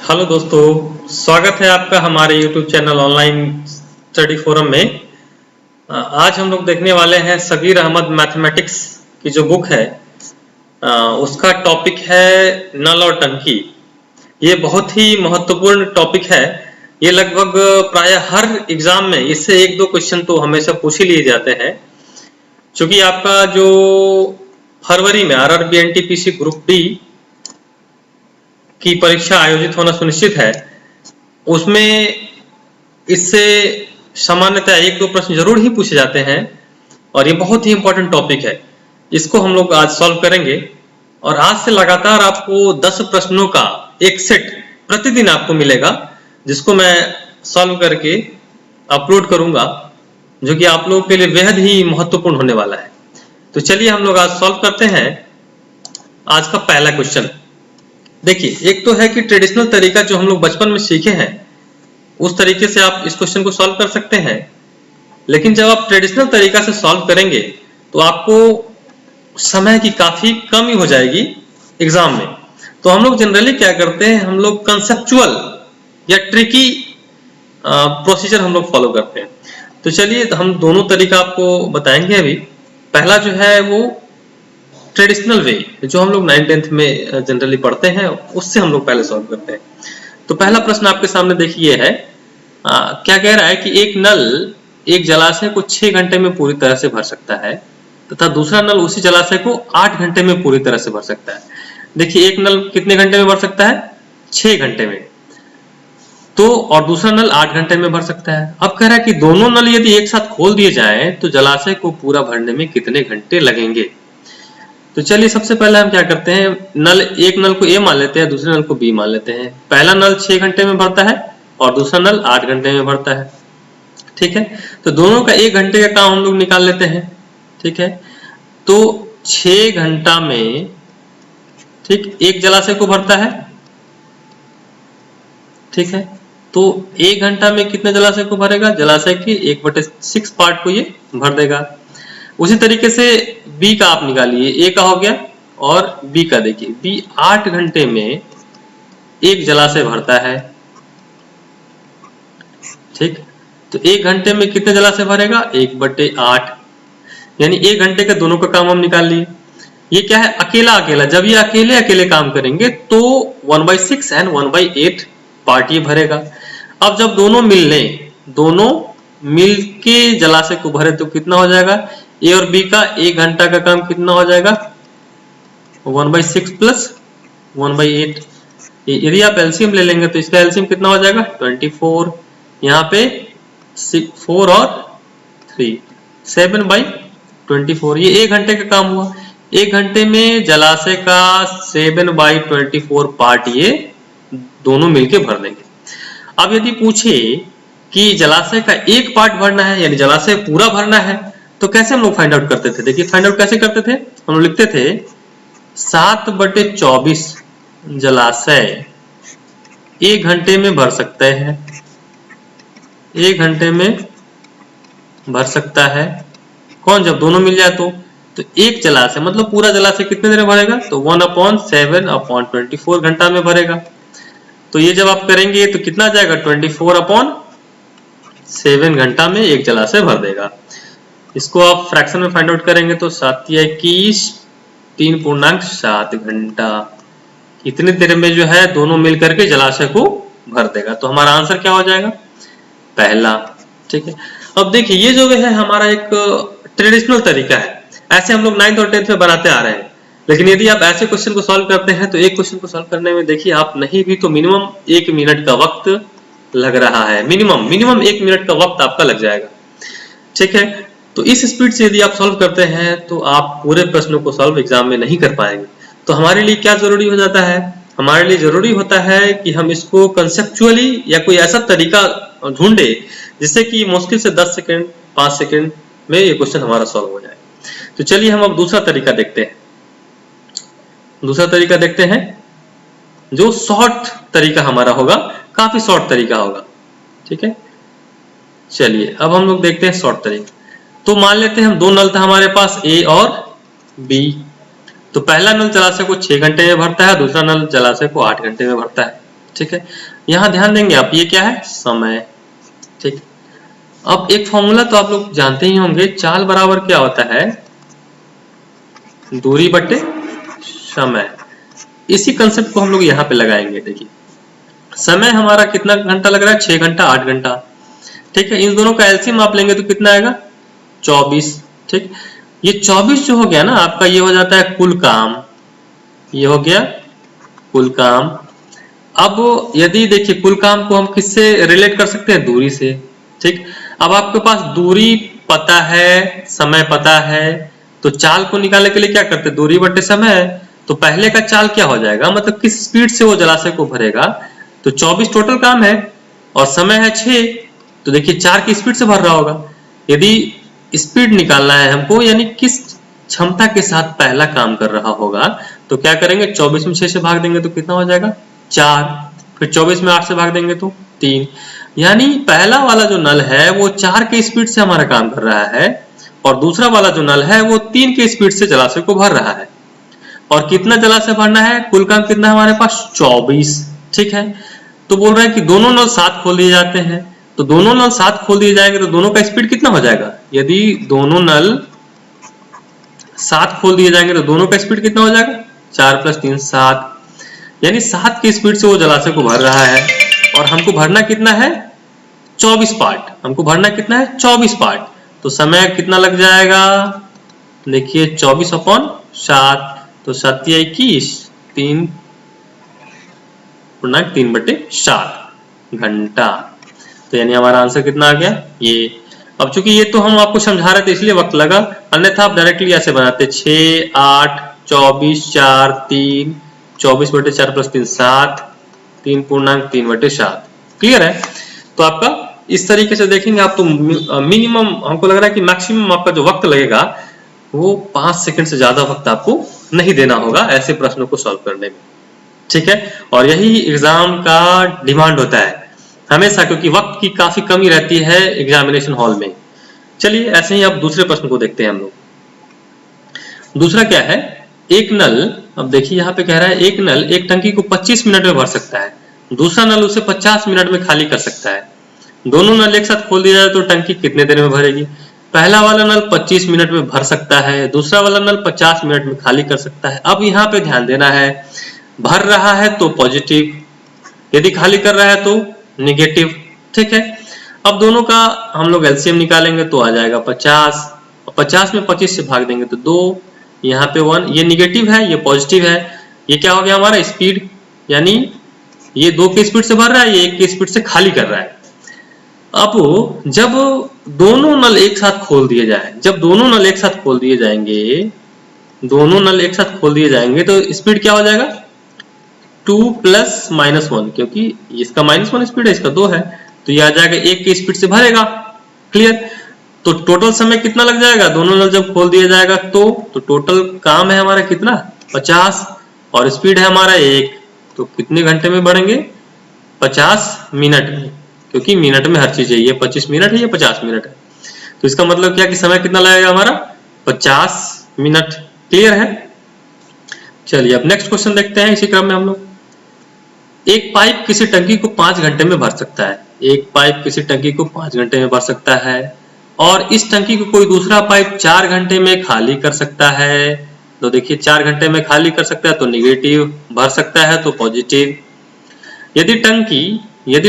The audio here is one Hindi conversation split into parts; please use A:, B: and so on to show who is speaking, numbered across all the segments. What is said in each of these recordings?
A: हेलो दोस्तों, स्वागत है आपका हमारे YouTube channel online study forum में। आज हम लोग देखने वाले हैं सगीर अहमद मैथमेटिक्स की जो बुक है, उसका टॉपिक है नल और टंकी। ये बहुत ही महत्वपूर्ण टॉपिक है। ये लगभग प्राय हर एग्जाम में इससे एक दो क्वेश्चन तो हमेशा पूछ ही लिए जाते हैं। क्योंकि आपका जो फरवरी में RRB NTPC ग्रुप डी की परीक्षा आयोजित होना सुनिश्चित है, उसमें इससे सामान्यतः एक दो प्रश्न जरूर ही पूछे जाते हैं और ये बहुत ही इंपॉर्टेंट टॉपिक है। इसको हम लोग आज सॉल्व करेंगे और आज से लगातार आपको 10 प्रश्नों का एक सेट प्रतिदिन आपको मिलेगा, जिसको मैं सॉल्व करके अपलोड करूंगा, जो कि आप लोगों के लिए बेहद ही महत्वपूर्ण होने वाला है। तो चलिए हम लोग आज सॉल्व करते हैं आज का पहला क्वेश्चन। देखिए, एक तो है कि ट्रेडिशनल तरीका जो हम लोग बचपन में सीखे हैं उस तरीके से आप इस क्वेश्चन को सॉल्व कर सकते हैं, लेकिन जब आप ट्रेडिशनल तरीका से सॉल्व करेंगे तो आपको समय की काफी कमी हो जाएगी एग्जाम में। तो हम लोग जनरली क्या करते हैं, हम लोग कंसेप्चुअल या ट्रिकी प्रोसीजर हम लोग फॉलो करते हैं। तो चलिए हम दोनों तरीका आपको बताएंगे। अभी पहला जो है वो ट्रेडिशनल वे, जो हम लोग 9th-10th में जनरली पढ़ते हैं, उससे हम लोग पहले सॉल्व करते हैं। तो पहला प्रश्न आपके सामने देखिए है, क्या कह रहा है कि एक नल एक जलाशय को 6 घंटे में पूरी तरह से भर सकता है तथा दूसरा नल उसी जलाशय को 8 घंटे में पूरी तरह से भर सकता है। देखिए, एक नल कितने घंटे में भर सकता है? 6 घंटे में। तो और दूसरा नल 8 घंटे में भर सकता है। अब कह रहा है कि दोनों नल यदि एक साथ खोल दिए जाए तो जलाशय को पूरा भरने में कितने घंटे लगेंगे। तो चलिए सबसे पहले हम क्या करते हैं, एक नल को A मान लेते हैं, दूसरे नल को B मान लेते हैं। पहला नल 6 घंटे में भरता है और दूसरा नल 8 घंटे में भरता है। ठीक है, तो दोनों का 1 घंटे का काम हम लोग निकाल लेते हैं। ठीक है, तो 6 घंटा में ठीक एक जलाशय को भरता है। ठीक है, तो 1 घंटा में कितने जलाशय को भरेगा? जलाशय के 1/6 पार्ट को ये भर देगा। उसी तरीके से B का आप निकालिए, A का हो गया और B का देखिए, B 8 घंटे में एक जलाशय भरता है। ठीक, तो 1 घंटे में कितने जलाशय भरेगा? 1/8, यानी 1 घंटे का दोनों का काम हम निकाल लिए। ये क्या है? अकेला अकेला, जब ये अकेले अकेले काम करेंगे तो 1/6 एंड 1/8 पार्ट ये भरेगा। अब जब दोनों मिल लें, दोनों मिल के जलाशय को भरे तो कितना हो जाएगा? A और B का 1 घंटा का काम कितना हो जाएगा? 1/6 प्लस 1/8। यदि आप एलसीएम ले लेंगे तो इसका एलसीएम कितना हो जाएगा? 24। यहाँ पे 4 और 3, 7/24। ये 1 घंटे का काम हुआ। 1 घंटे में जलाशय का 7/24 पार्ट ये दोनों मिलके भर देंगे। अब यदि पूछे कि जलाशय का एक पार्ट भरना है, यानी जलाशय पूरा भरना है, तो कैसे हम लोग फाइंड आउट करते थे? देखिए, फाइंड आउट कैसे करते थे, हम लोग लिखते थे 7/24 जलाशय 1 घंटे में भर सकते हैं। 1 घंटे में भर सकता है कौन? जब दोनों मिल जाए तो एक जलाशय मतलब पूरा जलाशय कितने देर में भरेगा? तो 1/7/24 घंटा में भरेगा। तो ये जब आप करेंगे तो कितना जाएगा? 24/7 घंटा में एक जलाशय भर देगा। इसको आप फ्रैक्शन में फाइंड आउट करेंगे तो 7×21 3.7 घंटा, इतनी देर में जो है दोनों मिल करके जलाशय को भर देगा। तो हमारा आंसर क्या हो जाएगा? पहला। ठीक है, अब देखिए, ये जो है हमारा एक ट्रेडिशनल तरीका है। ऐसे हम लोग 9th और 10th में बनाते आ रहे हैं, लेकिन यदि आप ऐसे क्वेश्चन को सॉल्व करते हैं तो एक क्वेश्चन को सॉल्व करने में देखिए आप नहीं भी तो मिनिमम 1 मिनट का वक्त लग रहा है। मिनिमम 1 मिनट का वक्त आपका लग जाएगा। ठीक है, तो इस स्पीड से यदि आप सॉल्व करते हैं तो आप पूरे प्रश्नों को सॉल्व एग्जाम में नहीं कर पाएंगे। तो हमारे लिए क्या जरूरी हो जाता है? हमारे लिए जरूरी होता है कि हम इसको कंसेप्चुअली या कोई ऐसा तरीका ढूंढे जिससे कि मुश्किल से 10 सेकंड 5 सेकंड में ये क्वेश्चन हमारा सॉल्व हो जाए। तो चलिए हम अब दूसरा तरीका देखते हैं। दूसरा तरीका देखते हैं जो शॉर्ट तरीका हमारा होगा, काफी शॉर्ट तरीका होगा। ठीक है, चलिए अब हम लोग देखते हैं शॉर्ट तरीका। तो मान लेते हैं हम दो नल था हमारे पास, A और B। तो पहला नल जलाशय को 6 घंटे में भरता है, दूसरा नल जलाशय को 8 घंटे में भरता है। ठीक है, यहाँ ध्यान देंगे आप, ये क्या है, समय। ठीक, अब एक फॉर्मूला तो आप लोग जानते ही होंगे, चाल बराबर क्या होता है, दूरी बटे समय। इसी कंसेप्ट को हम लोग यहाँ पे लगाएंगे। देखिए समय हमारा कितना घंटा लग रहा है, 6 घंटा 8 घंटा। ठीक है, इन दोनों का एलसीएम आप लेंगे तो कितना आएगा, 24। ठीक, ये 24 जो हो गया ना आपका, ये हो जाता है कुल काम, ये हो गया कुल काम। अब यदि देखिए कुल काम को हम किससे रिलेट कर सकते हैं, दूरी से। ठीक, अब आपके पास दूरी पता है, समय पता है, तो चाल को निकालने के लिए क्या करते हैं, दूरी बटे समय। तो पहले का चाल क्या हो जाएगा, मतलब किस स्पीड से वो जलाशय को भरेगा, तो 24 टोटल काम है और समय है 6, तो देखिए 4 की स्पीड से भर रहा होगा। यदि स्पीड निकालना है हमको, यानी किस क्षमता के साथ पहला काम कर रहा होगा, तो क्या करेंगे, 24 में 6 से भाग देंगे तो कितना हो जाएगा, 4। फिर 24 में 8 से भाग देंगे तो 3। यानी पहला वाला जो नल है वो 4 के स्पीड से हमारा काम कर रहा है और दूसरा वाला जो नल है वो 3 के स्पीड से जलाशय को भर रहा है। और कितना जलाशय भरना है, कुल काम कितना है हमारे पास, 24। ठीक है, तो बोल रहे हैं कि दोनों नल साथ खोल दिए जाते हैं, तो दोनों नल साथ खोल दिए जाएंगे तो दोनों का स्पीड कितना हो जाएगा, यदि दोनों नल साथ खोल दिए जाएंगे तो दोनों का स्पीड कितना हो जाएगा, 4 + 3 7। यानी 7 की स्पीड से वो जलाशय को भर रहा है और हमको भरना कितना है, 24 पार्ट। हमको भरना कितना है, 24 पार्ट। तो समय कितना लग जाएगा, देखिए 24/7, तो 7 × 21 3.3/7 घंटा। तो यानी हमारा आंसर कितना आ गया, ये। अब चूंकि ये तो हम आपको समझा रहे थे इसलिए वक्त लगा, अन्यथा आप डायरेक्टली ऐसे बनाते, 6 8 24 4 3, 24/4 + 3 7, 3.3/7। क्लियर है। तो आपका इस तरीके से देखेंगे आप तो मिनिमम, हमको लग रहा है कि मैक्सिमम आपका जो वक्त लगेगा वो 5 सेकंड से ज्यादा वक्त आपको नहीं देना होगा ऐसे प्रश्नों को सॉल्व करने में। ठीक है, और यही एग्जाम का डिमांड होता है हमेशा, क्योंकि वक्त की काफी कमी रहती है एग्जामिनेशन हॉल में। चलिए ऐसे ही अब दूसरे प्रश्न को देखते हैं हम लोग। दूसरा क्या है, एक नल, अब देखिए यहाँ पे कह रहा है एक नल एक टंकी को 25 मिनट में भर सकता है, दूसरा नल उसे 50 मिनट में खाली कर सकता है। दोनों नल एक साथ खोल दिया जाए तो टंकी कितने देर में भरेगी। पहला वाला नल 25 मिनट में भर सकता है, दूसरा वाला नल 50 मिनट में खाली कर सकता है। अब यहाँ पे ध्यान देना है, भर रहा है तो पॉजिटिव, यदि खाली कर रहा है तो नेगेटिव। ठीक है, अब दोनों का हम लोग एलसीएम निकालेंगे तो आ जाएगा 50। 50 में 25 से भाग देंगे तो 2, यहाँ पे 1, ये निगेटिव है ये पॉजिटिव है। ये क्या हो गया हमारा, स्पीड, यानी ये 2 की स्पीड से भर रहा है, ये 1 की स्पीड से खाली कर रहा है। अब जब दोनों नल एक साथ खोल दिए जाए, जब दोनों नल एक साथ खोल दिए जाएंगे, दोनों नल एक साथ खोल दिए जाएंगे तो स्पीड क्या हो जाएगा, 2 + -1, क्योंकि इसका -1 स्पीड है, इसका 2 है, तो ये आ जाएगा 1 की स्पीड से भरेगा। क्लियर। तो टोटल समय कितना लग जाएगा, दोनों नल जब खोल दिया जाएगा तो टोटल काम है हमारा कितना, 50, और स्पीड है हमारा 1, तो कितने घंटे में बढ़ेंगे, 50 मिनट में, क्योंकि मिनट में हर चीज है, ये 25 मिनट है, ये 50 मिनट है। तो इसका मतलब क्या कि समय कितना लगेगा हमारा, 50 मिनट। क्लियर है। चलिए अब नेक्स्ट क्वेश्चन देखते हैं इसी क्रम में हम लोग। एक पाइप किसी टंकी को 5 घंटे में भर सकता है, एक पाइप किसी टंकी को 5 घंटे में भर सकता है, और इस टंकी को कोई दूसरा पाइप 4 घंटे में खाली कर सकता है। तो देखिए 4 घंटे में खाली कर सकता है तो निगेटिव, भर सकता है तो पॉजिटिव। यदि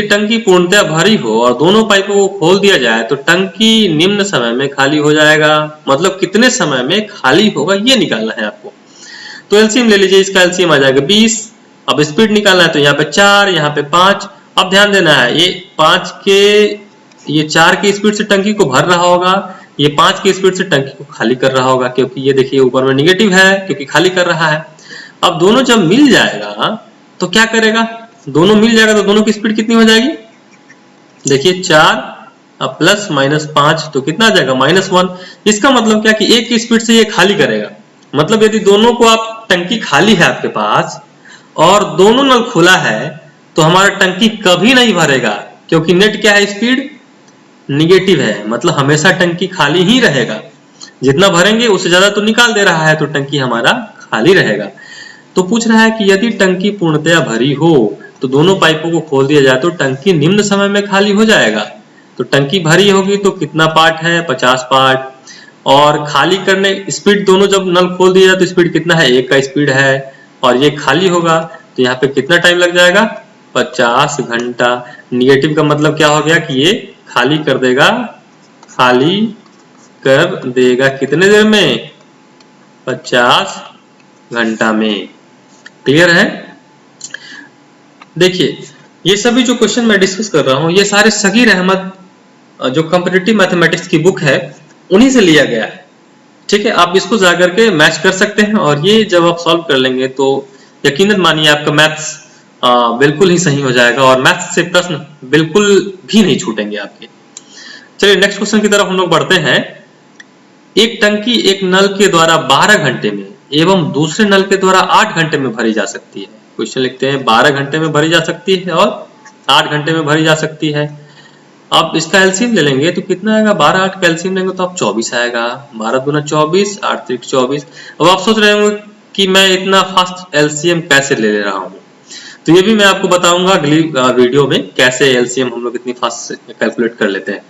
A: टंकी पूर्णतः भरी हो और दोनों पाइपों को खोल दिया जाए तो टंकी निम्न समय में खाली हो जाएगा। मतलब कितने समय में खाली होगा ये निकालना है आपको। तो एलसीएम ले लीजिए, इसका एलसीएम आ जाएगा 20। अब स्पीड निकालना है तो यहाँ पे 4, यहाँ पे 5। अब ध्यान देना है, ये 4 की स्पीड से टंकी को भर रहा होगा, ये 5 की स्पीड से टंकी को खाली कर रहा होगा, क्योंकि ये देखिए ऊपर में निगेटिव है क्योंकि खाली कर रहा है। अब दोनों जब मिल जाएगा तो क्या करेगा, दोनों मिल जाएगा तो दोनों की स्पीड कितनी हो जाएगी, देखिए 4 अब +-5 तो कितना आ जाएगा, -1। इसका मतलब क्या कि 1 की स्पीड से ये खाली करेगा। मतलब यदि दोनों को आप, टंकी खाली है आपके पास और दोनों नल खुला है तो हमारा टंकी कभी नहीं भरेगा, क्योंकि नेट क्या है, स्पीड निगेटिव है। मतलब हमेशा टंकी खाली ही रहेगा, जितना भरेंगे उससे ज्यादा तो निकाल दे रहा है तो टंकी हमारा खाली रहेगा। तो पूछ रहा है कि यदि टंकी पूर्णतया भरी हो तो दोनों पाइपों को खोल दिया जाए तो टंकी निम्न समय में खाली हो जाएगा। तो टंकी भरी होगी तो कितना पार्ट है, 50 पार्ट। और खाली करने स्पीड, दोनों जब नल खोल दिया जाए तो स्पीड कितना है, 1 का स्पीड है। और ये खाली होगा तो यहाँ पे कितना टाइम लग जाएगा, 50 घंटा। निगेटिव का मतलब क्या हो गया कि ये खाली कर देगा, खाली कर देगा कितने देर में, 50 घंटा में। क्लियर है? देखिए ये सभी जो क्वेश्चन मैं डिस्कस कर रहा हूं ये सारे सगीर अहमद जो कॉम्पिटिटिव मैथमेटिक्स की बुक है उन्हीं से लिया गया है। ठीक है, आप इसको जाकर के मैच कर सकते हैं और ये जब आप सॉल्व कर लेंगे तो यकीनन मानिए आपका मैथ्स बिल्कुल ही सही हो जाएगा और मैथ्स से प्रश्न बिल्कुल भी नहीं छूटेंगे आपके। चलिए नेक्स्ट क्वेश्चन की तरफ हम लोग बढ़ते हैं। एक टंकी एक नल के द्वारा 12 घंटे में एवं दूसरे नल के द्वारा 8 घंटे में भरी जा सकती है। क्वेश्चन लिखते हैं 12 घंटे में भरी जा सकती है और 8 घंटे में भरी जा सकती है। अब इसका एलसीएम ले लेंगे तो कितना आएगा, 12 8 का एलसीएम लेंगे तो अब 24 आएगा। 12 दूना 24, 8 3 24। अब आप सोच रहे होंगे कि मैं इतना फास्ट एलसीएम कैसे ले रहा हूँ, तो ये भी मैं आपको बताऊंगा अगली वीडियो में कैसे एलसीएम हम लोग इतनी फास्ट कैलकुलेट कर लेते हैं।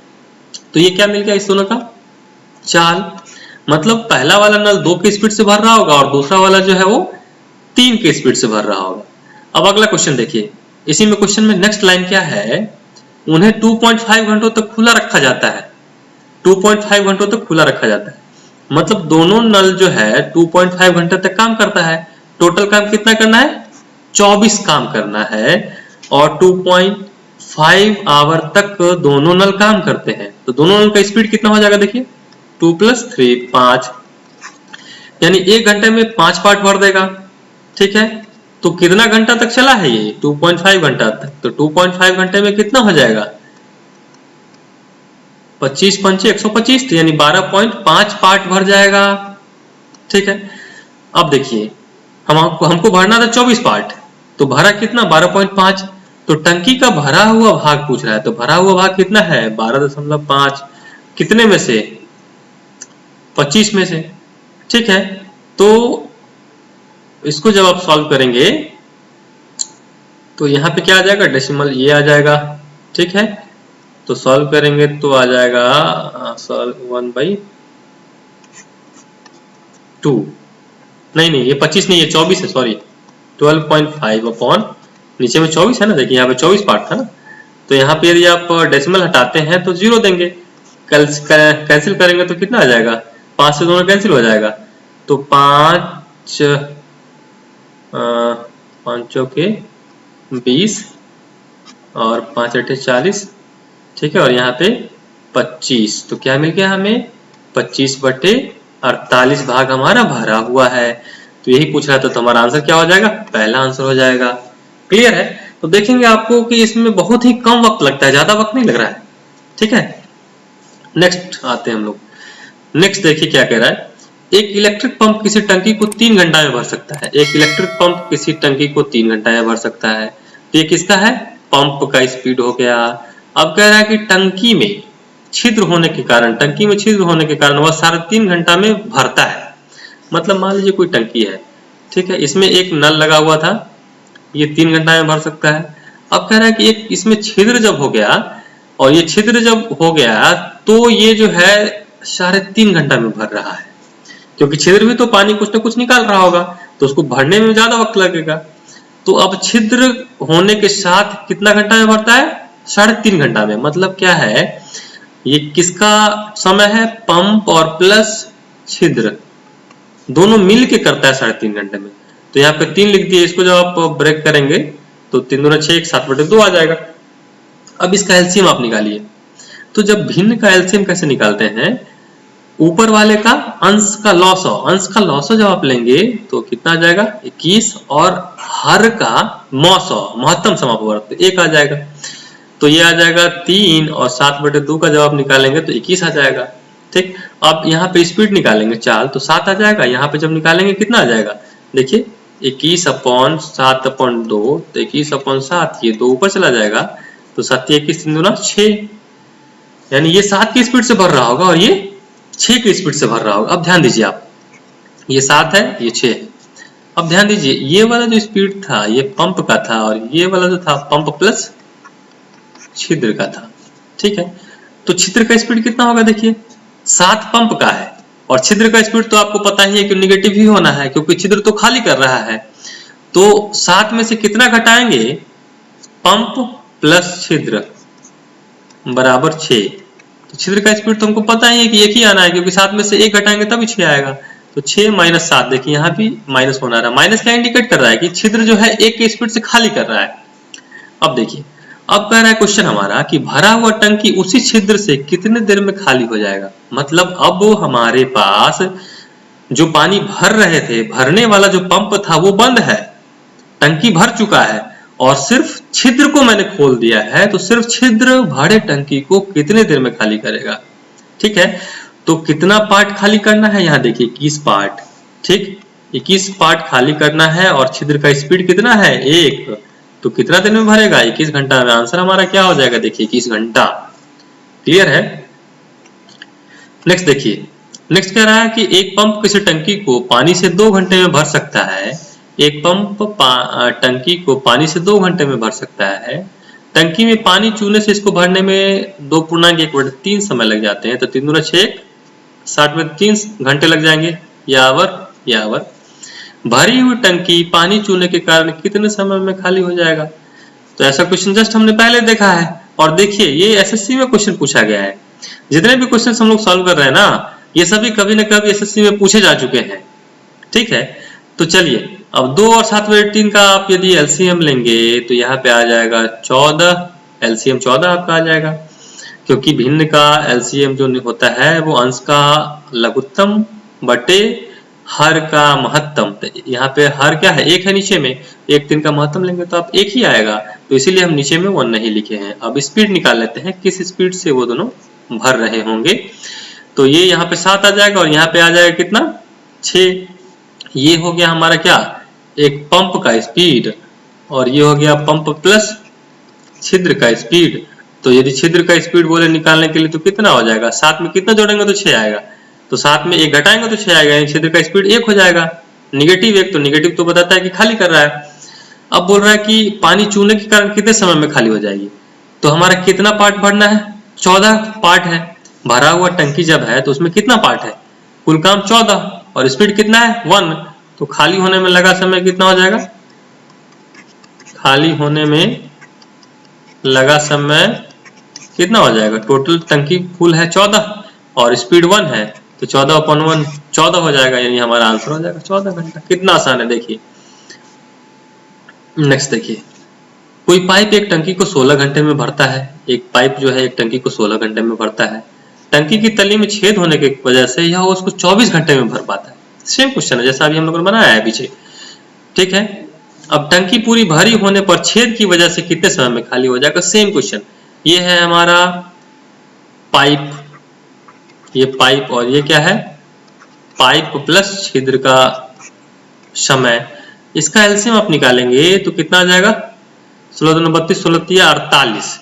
A: तो ये क्या मिल गया इस दोनों का, चाल। मतलब पहला वाला नल 2 की स्पीड से भर रहा होगा और दूसरा वाला जो है वो 3 की स्पीड से भर रहा होगा। अब अगला क्वेश्चन देखिए, इसी में क्वेश्चन में नेक्स्ट लाइन क्या है, उन्हें 2.5 घंटों तक खुला रखा जाता है। 2.5 घंटों तक खुला रखा जाता है मतलब दोनों नल जो है 2.5 घंटे तक काम करता है। टोटल काम कितना करना है, 24 काम करना है और 2.5 आवर तक दोनों नल काम करते हैं। तो दोनों नल का स्पीड कितना हो जाएगा, देखिए 2 + 3 5, यानी 1 घंटे में 5 पार्ट भर देगा। ठीक है, तो कितना घंटा तक चला है ये, 2.5 घंटा तक। तो 2.5 घंटे में कितना हो जाएगा, 25 पंचे 125, यानी 12.5 पार्ट भर जाएगा। ठीक है, अब देखिए हमको भरना था 24 पार्ट, तो भरा कितना, 12.5। तो टंकी का भरा हुआ भाग पूछ रहा है, तो भरा हुआ भाग कितना है, 12.5। कितने में से, 25 में से। ठीक है, तो इसको जब आप सॉल्व करेंगे तो यहाँ पे क्या आ जाएगा, डेसिमल ये आ जाएगा। ठीक है, तो सॉल्व करेंगे तो आ जाएगा 1/2, नहीं ये 25 नहीं, ये 24 है, सॉरी 12.5 अपॉन, नीचे में 24 है ना, देखिए यहाँ पे 24 पार्ट था ना, तो यहाँ पे यदि आप डेसिमल हटाते हैं तो 0 देंगे। कैंसिल करेंगे तो कितना आ जाएगा, 5 से दोनों कैंसिल हो जाएगा, तो 5 के 20 और 5 8 40। ठीक है, और यहाँ पे 25, तो क्या मिल गया हमें, 25/48 भाग हमारा भरा हुआ है। तो यही पूछ रहा था, तो हमारा आंसर क्या हो जाएगा, पहला आंसर हो जाएगा। क्लियर है? तो देखेंगे आपको कि इसमें बहुत ही कम वक्त लगता है, ज्यादा वक्त नहीं लग रहा है। ठीक है, नेक्स्ट आते हैं हम लोग। नेक्स्ट देखिए क्या कह रहा है, एक इलेक्ट्रिक पंप किसी टंकी को 3 घंटा में भर सकता है। एक इलेक्ट्रिक पंप किसी टंकी को 3 घंटा में भर सकता है। तो ये किसका है, पंप का स्पीड हो गया। अब कह रहा है कि टंकी में छिद्र होने के कारण, टंकी में छिद्र होने के कारण वह 3.5 घंटा में भरता है। मतलब मान लीजिए कोई टंकी है, ठीक है, इसमें एक नल लगा हुआ था, ये 3 घंटा में भर सकता है। अब कह रहा है कि एक इसमें छिद्र जब हो गया, और ये छिद्र जब हो गया तो ये जो है 3.5 घंटा में भर रहा है, क्योंकि छिद्र भी तो पानी कुछ ना कुछ निकाल रहा होगा, तो उसको भरने में ज्यादा वक्त लगेगा। तो अब छिद्र होने के साथ कितना घंटा में भरता है, 3.5 घंटा में। मतलब क्या है, ये किसका समय है, पंप और प्लस छिद्र दोनों मिल के करता है 3.5 घंटे में। तो यहाँ पे 3 लिख दिए, इसको जब आप ब्रेक करेंगे तो 3 दूना 6, 7/2 आ जाएगा। अब इसका एलसीएम आप निकालिए। तो जब भिन्न का एलसीएम कैसे निकालते हैं, ऊपर वाले का अंश का लॉस जब आप लेंगे तो कितना आ जाएगा, 21, और हर का महत्तम समापवर्त 1 आ जाएगा। तो ये आ जाएगा 3, और 7/2 का जब आप निकालेंगे तो 21 आ जाएगा। ठीक, अब यहाँ पे स्पीड निकालेंगे चाल, तो 7 आ जाएगा। यहाँ पे जब निकालेंगे कितना आ जाएगा, देखिए 21/7/2, तो 21/7, ये 2 ऊपर चला जाएगा, तो 7 21 3 दूना 6, यानी ये 7 की स्पीड से भर रहा होगा और ये 6 की स्पीड से भर रहा होगा। अब ध्यान दीजिए आप, ये 7 है, ये 6 है, अब ध्यान दीजिए, ये वाला जो स्पीड था ये पंप का था और ये वाला जो था पंप प्लस छिद्र का था। ठीक है, तो छिद्र का स्पीड कितना होगा, देखिए 7 पंप का है और छिद्र का स्पीड तो आपको पता ही है कि निगेटिव ही होना है क्योंकि छिद्र तो खाली कर रहा है। तो 7 में से कितना घटाएंगे, पंप प्लस छिद्र बराबर 6। तो छिद्र का स्पीड तो हमको पता ही है कि एक ही आना है क्योंकि 7 में से 1 घटाएंगे तभी 6 आएगा। तो 6 माइनस 7, देखिए यहाँ भी माइनस होना रहा। माइनस क्या इंडिकेट कर रहा है कि छिद्र जो है 1 के स्पीड से खाली कर रहा है। अब देखिए, अब कह रहा है क्वेश्चन हमारा कि भरा हुआ टंकी उसी छिद्र से कितने देर में खाली हो जाएगा। मतलब अब हमारे पास जो पानी भर रहे थे, भरने वाला जो पंप था वो बंद है, टंकी भर चुका है और सिर्फ छिद्र को मैंने खोल दिया है। तो सिर्फ छिद्र भरे टंकी को कितने देर में खाली करेगा। ठीक है, तो कितना पार्ट खाली करना है, यहाँ देखिए 21 पार्ट। ठीक, 21 पार्ट खाली करना है और छिद्र का स्पीड कितना है 1। तो कितना देर में भरेगा, 21 घंटा में। आंसर हमारा क्या हो जाएगा, देखिए 21 घंटा। क्लियर है। नेक्स्ट देखिए, नेक्स्ट कह रहा है कि एक पंप किसी टंकी को पानी से 2 घंटे में भर सकता है। एक पंप टंकी को पानी से 2 घंटे में भर सकता है। टंकी में पानी चूने से इसको भरने में 2.1/3 समय लग जाते हैं। तो 3 दूना 6, 60 में 3 घंटे लग जाएंगे, या आवर। भरी हुई टंकी पानी चूने के कारण कितने समय में खाली हो जाएगा। तो ऐसा क्वेश्चन जस्ट हमने पहले देखा है और देखिए ये एसएससी में क्वेश्चन पूछा गया है। जितने भी क्वेश्चन हम लोग सॉल्व कर रहे हैं ना, ये सभी कभी न कभी एसएससी में पूछे जा चुके हैं। ठीक है, तो चलिए अब 2 और 7/3 का आप यदि एलसीएम लेंगे तो यहाँ पे आ जाएगा 14, एलसीएम 14 आपका आ जाएगा क्योंकि भिन्न का एलसीएम जो होता है वो अंश का लघुत्तम बटे हर का महत्तम। तो यहाँ पे हर क्या है, 1 है नीचे में, 1 3 का महत्तम लेंगे तो आप 1 ही आएगा। तो इसीलिए हम नीचे में 1 नहीं लिखे हैं। अब स्पीड निकाल लेते हैं, किस स्पीड से वो दोनों भर रहे होंगे। तो ये यहाँ पे 7 आ जाएगा और यहाँ पे आ जाएगा कितना, 6। ये हो गया हमारा क्या, एक पंप का स्पीड और ये हो गया पंप प्लस छिद्र का स्पीड। तो यदि छिद्र का स्पीड बोले निकालने के लिए तो कितना हो जाएगा, 7 में कितना जोड़ेंगे तो 6 आएगा। तो 7 में 1 घटाएंगे तो 6 आएगा, यानी छिद्र का स्पीड 1 हो जाएगा। निगेटिव 1, तो निगेटिव तो बताता है कि खाली कर रहा है। अब बोल रहा है कि पानी चूने के कारण कितने समय में खाली हो जाएगी। तो हमारा कितना पार्ट भरना है, 14 पार्ट है। भरा हुआ टंकी जब है तो उसमें कितना पार्ट है, कुल काम 14 और स्पीड कितना है 1। तो खाली होने में लगा समय कितना हो जाएगा, खाली होने में लगा समय कितना हो जाएगा, टोटल टंकी फुल है 14 और स्पीड 1 है तो 14/1 14 हो जाएगा, यानी हमारा आंसर हो जाएगा 14 घंटा। कितना आसान है देखिए। नेक्स्ट देखिए, कोई पाइप एक टंकी को 16 घंटे में भरता है। एक पाइप जो है एक टंकी को 16 घंटे में भरता है। टंकी की तली में छेद होने की वजह से यह उसको 24 घंटे में भर पाता है। सेम क्वेश्चन है जैसा अभी हम लोगों ने बनाया है पीछे। ठीक है, अब टंकी पूरी भरी होने पर छेद की वजह से कितने समय में खाली हो जाएगा, सेम क्वेश्चन। ये है हमारा पाइप, ये पाइप और ये क्या है, पाइप प्लस छिद्र का समय। इसका एलसीएम आप निकालेंगे तो कितना आ जाएगा, 16 दूना 32, 16 तिया 48।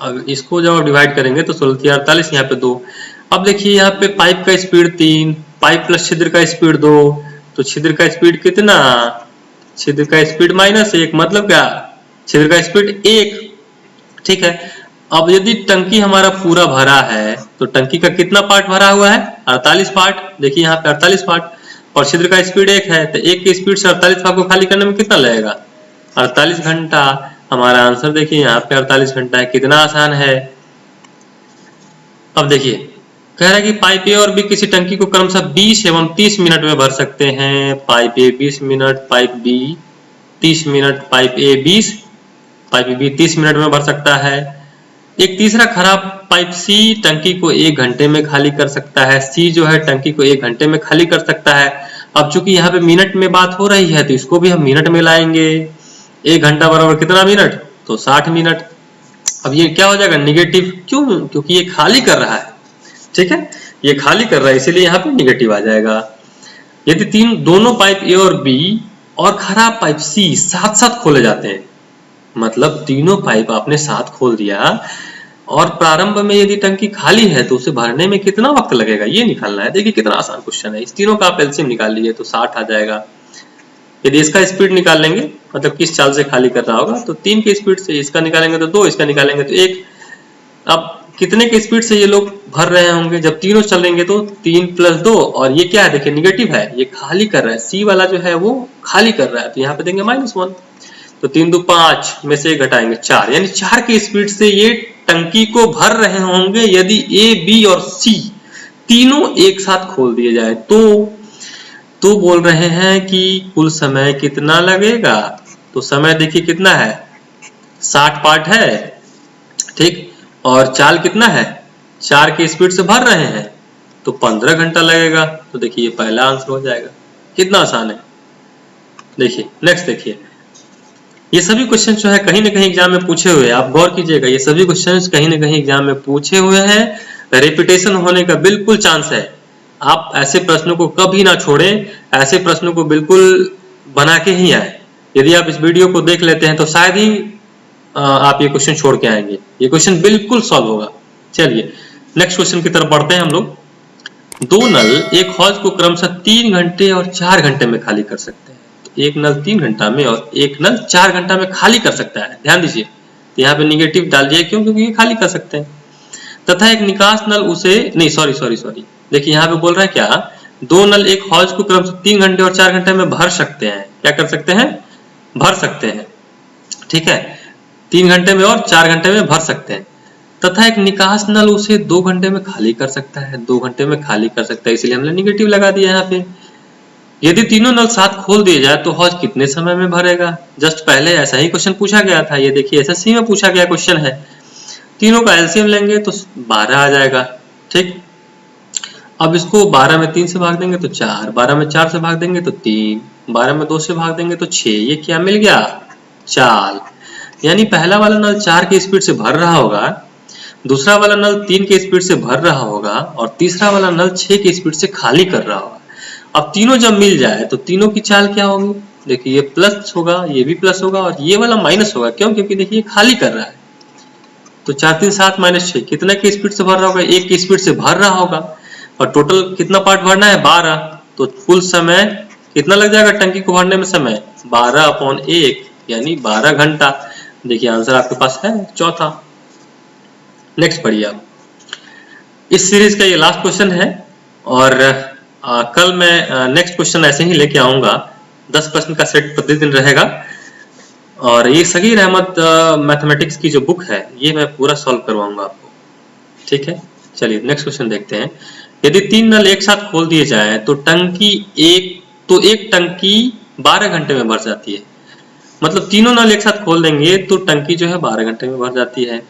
A: अब इसको जब आप डिवाइड करेंगे तो 16 तिया 48, यहाँ पे 2। अब देखिए यहाँ पे पाइप का स्पीड 3, पाइप प्लस छिद्र का स्पीड 2, तो छिद्र का स्पीड कितना, छिद्र का स्पीड -1, मतलब क्या, छिद्र का स्पीड 1। ठीक है, अब यदि टंकी हमारा पूरा भरा है तो टंकी का कितना पार्ट भरा हुआ है, 48 पार्ट। देखिए यहाँ पे 48 पार्ट और छिद्र का स्पीड 1 है तो 1 की स्पीड से 48 पार्ट को खाली करने में कितना लगेगा, 48 घंटा। हमारा आंसर देखिए यहाँ पे 48 घंटा है। कितना आसान है। अब देखिए कह रहा है कि पाइप ए और बी किसी टंकी को क्रमशः 20 एवं 30 मिनट में भर सकते हैं। Pipe A 20 minute, pipe B 30 minute, pipe A 20, pipe B 30 minute में भर सकता है। एक तीसरा खराब पाइप सी टंकी को 1 घंटे में खाली कर सकता है। सी जो है टंकी को 1 घंटे में खाली कर सकता है। अब चूंकि यहाँ पे मिनट में बात हो रही है तो इसको भी हम मिनट में लाएंगे। 1 घंटा बराबर कितना मिनट, तो 60 मिनट। अब ये क्या हो जाएगा, निगेटिव। क्यों, क्योंकि ये खाली कर रहा है। ठीक है, ये खाली कर रहा है इसीलिए यहाँ पे निगेटिव आ जाएगा। यदि दोनों पाइप ए और बी और खराब पाइप सी साथ साथ खोले जाते हैं, मतलब तीनों पाइप आपने साथ खोल दिया और प्रारंभ में यदि टंकी खाली है तो उसे भरने में कितना वक्त लगेगा, ये निकालना है। देखिए कितना आसान क्वेश्चन है। इस तीनों का आप एलसीएम निकाल लीजिए तो 60 आ जाएगा। यदि इसका स्पीड निकाल लेंगे, मतलब किस चाल से खाली कर रहा होगा, तो 3 के स्पीड से, इसका निकालेंगे तो 2, इसका निकालेंगे तो 1। अब कितने के स्पीड से ये लोग भर रहे होंगे? जब तीनों चलेंगे तो 3 + 2, और ये क्या है देखिए निगेटिव है, ये खाली कर रहा है, सी वाला जो है वो खाली कर रहा है, तो यहाँ पे देंगे -1। तो 3 × 2 = 5 में से घटाएंगे 4, यानी 4 की स्पीड से ये टंकी को भर रहे होंगे यदि ए, बी और सी तीनों एक साथ खोल दिए जाए तो बोल रहे हैं कि कुल समय कितना लगेगा। तो समय देखिए कितना है, 60 पार्ट है, ठीक, और चाल कितना है, 4 की स्पीड से भर रहे हैं, तो 15 घंटा लगेगा। तो देखिए ये पहला आंसर हो जाएगा। कितना आसान है। देखिए नेक्स्ट देखिए, ये सभी क्वेश्चन जो है कहीं ना कहीं एग्जाम में पूछे हुए हैं, आप गौर कीजिएगा, ये सभी क्वेश्चन कहीं ना कहीं एग्जाम में पूछे हुए हैं, रिपीटेशन होने का बिल्कुल चांस है। आप ऐसे प्रश्नों को कभी ना छोड़ें, ऐसे प्रश्नों को बिल्कुल बना के ही आए। यदि आप इस वीडियो को देख लेते हैं तो शायद ही आप ये क्वेश्चन छोड़ के आएंगे, ये क्वेश्चन बिल्कुल सॉल्व होगा। चलिए नेक्स्ट क्वेश्चन की तरफ बढ़ते हैं हम लोग। 2 नल एक हौज को क्रमशः 3 घंटे और 4 घंटे में खाली कर सकते हैं। तो एक नल 3 घंटा में और एक नल 4 घंटा में खाली कर सकता है। ध्यान दीजिए, तो यहाँ पे निगेटिव डाल दिए, क्यों? क्योंकि ये खाली कर सकते हैं। तथा एक निकास नल उसे नहीं, सॉरी, देखिए यहाँ पे बोल रहा है क्या, 2 नल एक हौज को क्रमशः 3 घंटे और 4 घंटे में भर सकते हैं। क्या कर सकते हैं? भर सकते हैं, ठीक है, 3 घंटे में और 4 घंटे में भर सकते हैं। तथा एक निकास नल उसे 2 घंटे में खाली कर सकता है, 2 घंटे में खाली कर सकता है, इसलिए हमने निगेटिव लगा दिया यहाँ पे। यदि तीनों नल साथ खोल दिए जाए तो हौज कितने समय में भरेगा? जस्ट पहले ऐसा ही क्वेश्चन पूछा गया था, ये देखिए एसएससी में पूछा गया क्वेश्चन है। तीनों का एलसीएम लेंगे तो 12 आ जाएगा, ठीक। अब इसको 12 में 3 से भाग देंगे तो 4, 12 में 4 से भाग देंगे तो 3, 12 में 2 से भाग देंगे तो 6। ये क्या मिल गया? चाल। यानी पहला वाला नल 4 की स्पीड से भर रहा होगा, दूसरा वाला नल 3 की स्पीड से भर रहा होगा, और तीसरा वाला नल 6 की स्पीड से खाली कर रहा होगा। अब तीनों जब मिल जाए तो तीनों की चाल क्या होगी? देखिए ये प्लस होगा, ये भी प्लस होगा, और ये वाला माइनस होगा। क्यों? क्योंकि देखिए ये खाली कर रहा है। तो 4 3 7 -6 कितना की स्पीड से भर रहा होगा? 1 की स्पीड से भर रहा होगा, और टोटल कितना पार्ट भरना है? 12। तो कुल समय कितना लग जाएगा टंकी को भरने में? समय 12/1 यानी 12 घंटा। देखिए आंसर आपके पास है चौथा। नेक्स्ट पढ़िए आप। इस सीरीज का ये लास्ट क्वेश्चन है, और कल मैं नेक्स्ट क्वेश्चन ऐसे ही लेके आऊंगा। 10 प्रश्न का सेट प्रतिदिन रहेगा, और ये सगीर अहमद मैथमेटिक्स की जो बुक है ये मैं पूरा सॉल्व करवाऊंगा आपको, ठीक है। चलिए नेक्स्ट क्वेश्चन देखते हैं। यदि 3 नल एक साथ खोल दिए जाए तो एक टंकी 12 घंटे में भर जाती है। मतलब तीनों नल एक साथ खोल देंगे तो टंकी जो है 12 घंटे में भर जाती है।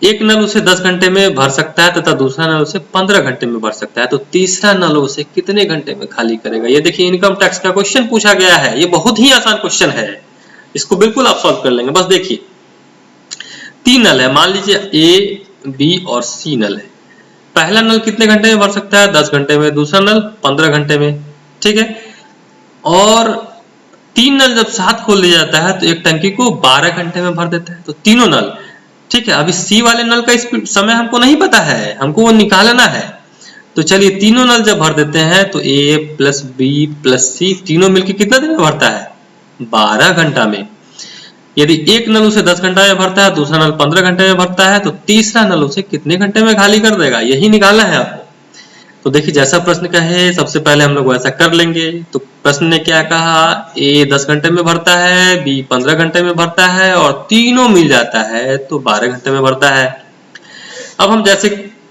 A: एक नल उसे 10 घंटे में भर सकता है तथा दूसरा नल उसे 15 घंटे में भर सकता है। तो तीसरा नल उसे कितने घंटे में खाली करेगा? ये देखिए इनकम टैक्स का क्वेश्चन पूछा गया है। ये बहुत ही आसान क्वेश्चन है, इसको बिल्कुल आप सॉल्व कर लेंगे। बस देखिए 3 नल है, मान लीजिए ए, बी और सी नल है। पहला नल कितने घंटे में भर सकता है? 10 घंटे में। दूसरा नल 15 घंटे में, ठीक है। और 3 नल जब साथ खोल दिया जाता है तो एक टंकी को 12 घंटे में भर देता है। तो तीनों नल, ठीक है। अभी सी वाले नल का समय हमको नहीं पता है, हमको वो निकालना है। तो चलिए तीनों नल जब भर देते हैं तो ए प्लस बी प्लस सी तीनों मिलकर कितना दिन में भरता है? 12 घंटा में। यदि एक नल उसे 10 घंटा में भरता है, दूसरा नल 15 घंटे में भरता है, तो तीसरा नल उसे कितने घंटे में खाली कर देगा? यही निकालना है आपको। तो देखिए जैसा प्रश्न का है सबसे पहले हम लोग वैसा कर लेंगे। तो प्रश्न ने क्या कहा? ए 10 घंटे में भरता है, बी 15 घंटे में भरता है, और तीनों मिल जाता है तो 12 घंटे में भरता है। अब हम जैसे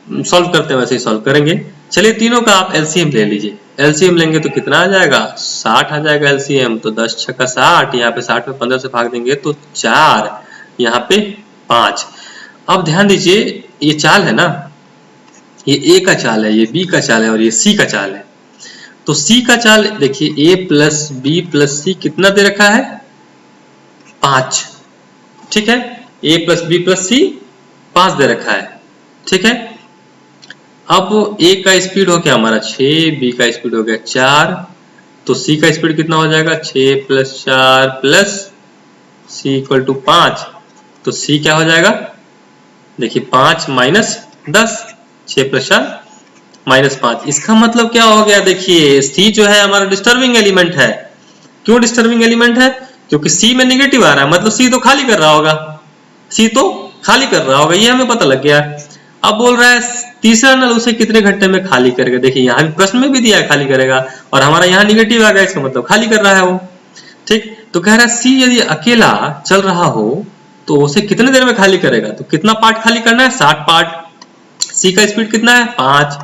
A: सॉल्व करते हैं वैसे ही सॉल्व करेंगे। चलिए तीनों का आप एलसीएम ले लीजिए। एलसीएम लेंगे तो कितना आ जाएगा? 60 आ जाएगा एलसीएम। तो 10 × 6 = 60, यहाँ पे 60 में 15 से भाग देंगे तो 4, यहाँ पे 5। अब ध्यान दीजिए ये चाल है ना, ये ए का चाल है, ये बी का चाल है, और ये सी का चाल है। तो सी का चाल देखिए a प्लस बी प्लस सी कितना दे रखा है? 5, ठीक है। a प्लस बी प्लस सी 5 दे रखा है, ठीक है। अब a का स्पीड हो गया हमारा 6, b का स्पीड हो गया 4, तो c का स्पीड कितना हो जाएगा? 6 + 4 + c = 5। तो c क्या हो जाएगा? देखिए 5 - 10, 6 + 4 -5। इसका मतलब क्या हो गया? देखिए c जो है हमारा डिस्टर्बिंग एलिमेंट है, क्यों डिस्टर्बिंग एलिमेंट है? क्योंकि सी में नेगेटिव आ रहा है, मतलब सी तो खाली कर रहा होगा, सी तो खाली कर रहा होगा, ये हमें पता लग गया। अब बोल रहा है तीसरा नल उसे कितने घंटे में खाली करेगा। देखिए यहाँ भी प्रश्न में भी दिया है खाली करेगा, और हमारा यहाँ नेगेटिव आ गया, इसका मतलब खाली कर रहा है वो। ठीक, तो कह रहा है सी यदि अकेला चल रहा हो तो उसे कितने देर में खाली करेगा। तो कितना पार्ट खाली करना है? 60 पार्ट। सी का स्पीड कितना है? 5।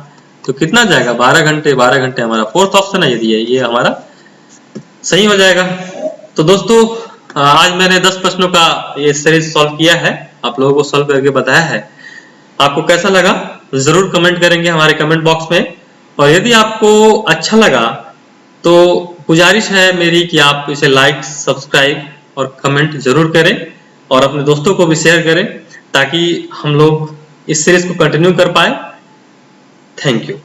A: तो कितना जाएगा? 12 घंटे। 12 घंटे हमारा फोर्थ ऑप्शन है, यदि है ये हमारा सही हो जाएगा। तो दोस्तों आज मैंने 10 प्रश्नों का ये सीरीज सॉल्व किया है, आप लोगों को सॉल्व करके बताया है। आपको कैसा लगा जरूर कमेंट करेंगे हमारे कमेंट बॉक्स में, और यदि आपको अच्छा लगा तो गुजारिश है मेरी कि आप इसे लाइक, सब्सक्राइब और कमेंट जरूर करें, और अपने दोस्तों को भी शेयर करें, ताकि हम लोग इस सीरीज को कंटिन्यू कर पाए। Thank you.